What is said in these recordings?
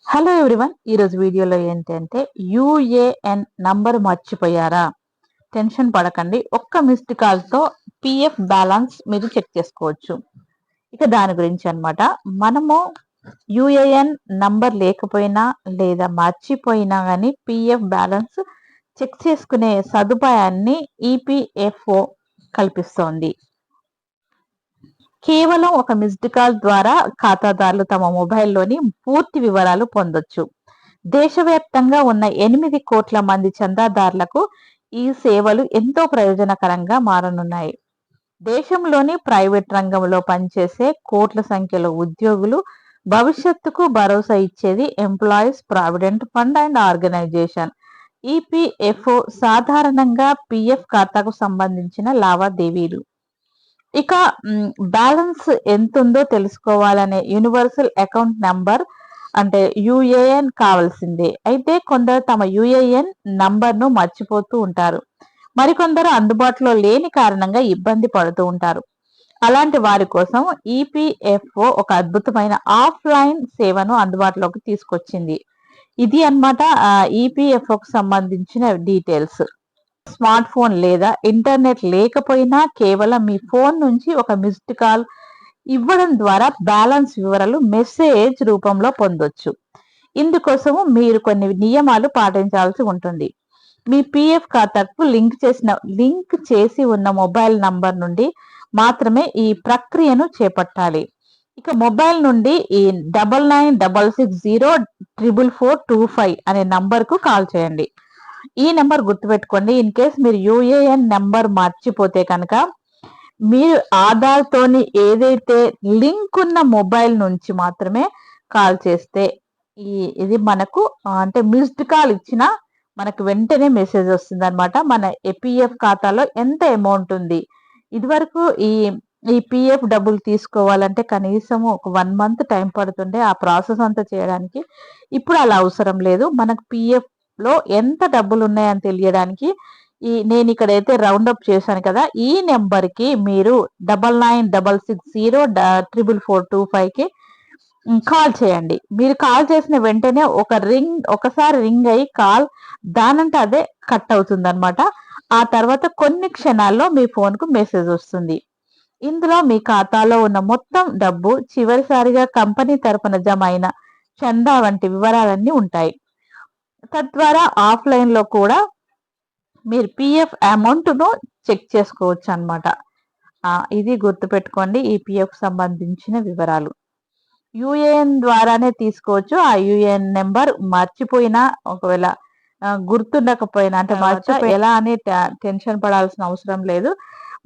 Hello everyone, ఈరోజు వీడియోలో ఏంటంటే యూఏఎన్ నంబర్ మర్చిపోయారా? టెన్షన్ పడకండి. ఒక్క మిస్డ్ కాల్తో పిఎఫ్ బ్యాలెన్స్ మీరు చెక్ చేసుకోవచ్చు. ఇక దాని గురించి అన్నమాట. మనము యూఏఎన్ నంబర్ లేకపోయినా లేదా మర్చిపోయినా కానీ పిఎఫ్ బ్యాలెన్స్ చెక్ చేసుకునే సదుపాయాన్ని ఈపీఎఫ్ఓ కల్పిస్తోంది. కేవలం ఒక మిస్డ్ కాల్ ద్వారా ఖాతాదారులు తమ మొబైల్లోని పూర్తి వివరాలు పొందొచ్చు. దేశవ్యాప్తంగా ఉన్న 8 కోట్ల మంది చందాదారులకు ఈ సేవలు ఎంతో ప్రయోజనకరంగా మారనున్నాయి. దేశంలోని ప్రైవేట్ రంగంలో పనిచేసే కోట్ల సంఖ్యలో ఉద్యోగులు, భవిష్యత్తుకు భరోసా ఇచ్చేది employees provident fund and organization EPFO సాధారణంగా పిఎఫ్ ఖాతాకు సంబంధించిన లావాదేవీలు. ఇక బ్యాలెన్స్ ఎంతుందో తెలుసుకోవాలనే యూనివర్సల్ అకౌంట్ నంబర్ అంటే యూఏఎన్ కావాల్సిందే. అయితే కొందరు తమ యూఏఎన్ నంబర్ను మర్చిపోతూ ఉంటారు. మరికొందరు అందుబాటులో లేని కారణంగా ఇబ్బంది పడుతూ ఉంటారు. అలాంటి వారి కోసం ఈపీఎఫ్ఓ ఒక అద్భుతమైన ఆఫ్లైన్ సేవను అందుబాటులోకి తీసుకొచ్చింది. ఇది అన్నమాట ఈపీఎఫ్ఓకి సంబంధించిన డీటెయిల్స్. స్మార్ట్ ఫోన్ లేదా ఇంటర్నెట్ లేకపోయినా కేవలం మీ ఫోన్ నుంచి ఒక మిస్డ్ కాల్ ఇవ్వడం ద్వారా బ్యాలెన్స్ వివరాలు మెసేజ్ రూపంలో పొందొచ్చు. ఇందుకోసము మీరు కొన్ని నియమాలు పాటించాల్సి ఉంటుంది. మీ పిఎఫ్ ఖాతాకు లింక్ చేసి ఉన్న మొబైల్ నంబర్ నుండి మాత్రమే ఈ ప్రక్రియను చేపట్టాలి. ఇక మొబైల్ నుండి ఈ 9966044425 అనే నంబర్కు కాల్ చేయండి. ఈ నెంబర్ గుర్తుపెట్టుకోండి. ఇన్ కేస్ మీరు యూఏఎన్ నెంబర్ మర్చిపోతే కనుక మీరు ఆధార్ తోని ఏదైతే లింక్ ఉన్న మొబైల్ నుంచి మాత్రమే కాల్ చేస్తే ఇది మనకు అంటే మిస్డ్ కాల్ ఇచ్చినా మనకు వెంటనే మెసేజ్ వస్తుంది అనమాట. మన పిఎఫ్ ఖాతాలో ఎంత అమౌంట్ ఉంది. ఇదివరకు ఈ పిఎఫ్ డబ్బులు తీసుకోవాలంటే కనీసం ఒక 1 మంత్ టైం పడుతుండే ఆ ప్రాసెస్ అంతా చేయడానికి. ఇప్పుడు అలా అవసరం లేదు. మనకు పిఎఫ్ లో ఎంత డబ్బులు ఉన్నాయని తెలియడానికి నేను ఇక్కడైతే రౌండ్ అప్ చేశాను కదా, ఈ నెంబర్ కి మీరు 9966044425 కి కాల్ చేయండి. మీరు కాల్ చేసిన వెంటనే ఒకసారి రింగ్ అయ్యి కాల్ దానంటే అదే కట్ అవుతుంది అనమాట. ఆ తర్వాత కొన్ని క్షణాల్లో మీ ఫోన్ కు మెసేజ్ వస్తుంది. ఇందులో మీ ఖాతాలో ఉన్న మొత్తం డబ్బు, చివరిసారిగా కంపెనీ తరపున జమ అయిన చందా వంటి వివరాలన్నీ ఉంటాయి. తద్వారా ఆఫ్లైన్ లో కూడా మీరు పిఎఫ్ అమౌంట్ ను చెక్ చేసుకోవచ్చు అన్నమాట. ఇది గుర్తుపెట్టుకోండి. ఈ పిఎఫ్ సంబంధించిన వివరాలు యూఏఎన్ ద్వారానే తీసుకోవచ్చు. ఆ యూఏఎన్ నెంబర్ మర్చిపోయినా, ఒకవేళ గుర్తుండకపోయినా అంటే ఎలా అని టెన్షన్ పడాల్సిన అవసరం లేదు.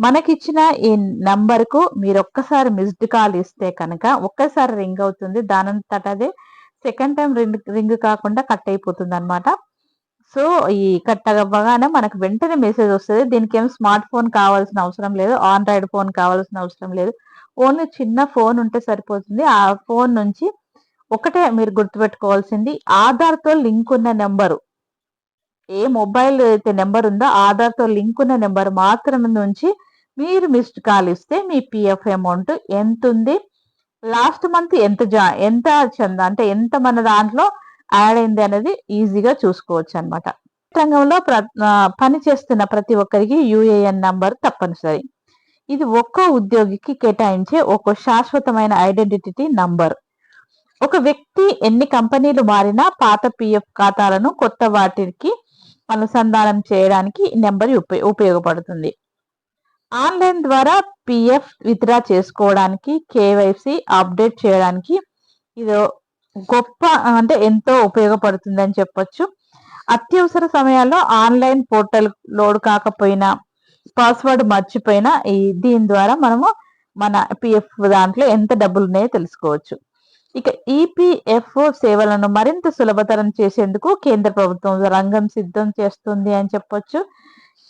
మనకిచ్చిన ఈ నంబర్ కు మీరు ఒక్కసారి మిస్డ్ కాల్ ఇస్తే కనుక ఒక్కసారి రింగ్ అవుతుంది. దానంతట అదే సెకండ్ టైం రింగ్ కాకుండా కట్ అయిపోతుంది అనమాట. సో ఈ కట్ అవ్వగానే మనకు వెంటనే మెసేజ్ వస్తుంది. దీనికి ఏం స్మార్ట్ ఫోన్ కావాల్సిన అవసరం లేదు, ఆండ్రాయిడ్ ఫోన్ కావాల్సిన అవసరం లేదు. ఓన్లీ చిన్న ఫోన్ ఉంటే సరిపోతుంది. ఆ ఫోన్ నుంచి ఒకటే మీరు గుర్తుపెట్టుకోవాల్సింది, ఆధార్ తో లింక్ ఉన్న నెంబరు, ఏ మొబైల్ అయితే నెంబర్ ఉందో ఆధార్ తో లింక్ ఉన్న నెంబర్ మాత్రమే నుంచి మీరు మిస్డ్ కాల్ ఇస్తే మీ పిఎఫ్ అమౌంట్ ఎంత ఉంది, లాస్ట్ మంత్ ఎంత చందా అంటే ఎంత మన దాంట్లో యాడ్ అయింది అనేది ఈజీగా చూసుకోవచ్చు అనమాట. రంగంలో పని చేస్తున్న ప్రతి ఒక్కరికి యూఏఎన్ నంబర్ తప్పనిసరి. ఇది ఒక్కో ఉద్యోగికి కేటాయించే ఒక శాశ్వతమైన ఐడెంటిటీ నంబర్. ఒక వ్యక్తి ఎన్ని కంపెనీలు మారినా పాత పిఎఫ్ ఖాతాలను కొత్త వాటికి అనుసంధానం చేయడానికి ఈ నెంబర్ ఉపయోగపడుతుంది. ఆన్లైన్ ద్వారా పిఎఫ్ విత్డ్రా చేసుకోవడానికి, కేవైసీ అప్డేట్ చేయడానికి ఇది గొప్ప అంటే ఎంతో ఉపయోగపడుతుంది అని చెప్పొచ్చు. అత్యవసర సమయాల్లో ఆన్లైన్ పోర్టల్ లోడ్ కాకపోయినా, పాస్వర్డ్ మర్చిపోయినా దీని ద్వారా మనము మన పిఎఫ్ దాంట్లో ఎంత డబ్బులు ఉన్నాయో తెలుసుకోవచ్చు. ఇక ఈపీఎఫ్ఓ సేవలను మరింత సులభతరం చేసేందుకు కేంద్ర ప్రభుత్వం రంగం సిద్ధం చేస్తుంది అని చెప్పొచ్చు.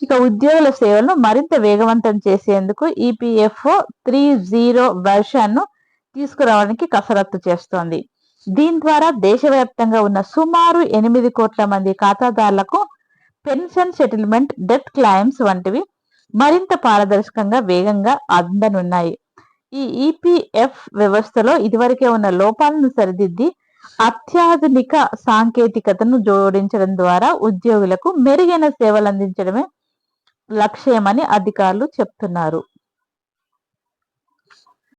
ఇక ఉద్యోగుల సేవలను మరింత వేగవంతం చేసేందుకు ఈపీఎఫ్ఓ 3.0 వెర్షన్ ను తీసుకురావడానికి కసరత్తు చేస్తోంది. దీని ద్వారా దేశవ్యాప్తంగా ఉన్న సుమారు 8 కోట్ల మంది ఖాతాదారులకు పెన్షన్ సెటిల్మెంట్, డెత్ క్లైమ్స్ వంటివి మరింత పారదర్శకంగా, వేగంగా అందనున్నాయి. ఈ ఈపీఎఫ్ వ్యవస్థలో ఇదివరకే ఉన్న లోపాలను సరిదిద్ది అత్యాధునిక సాంకేతికతను జోడించడం ద్వారా ఉద్యోగులకు మెరుగైన సేవలు అందించడమే లక్ష్యమని అధికారులు చెప్తున్నారు.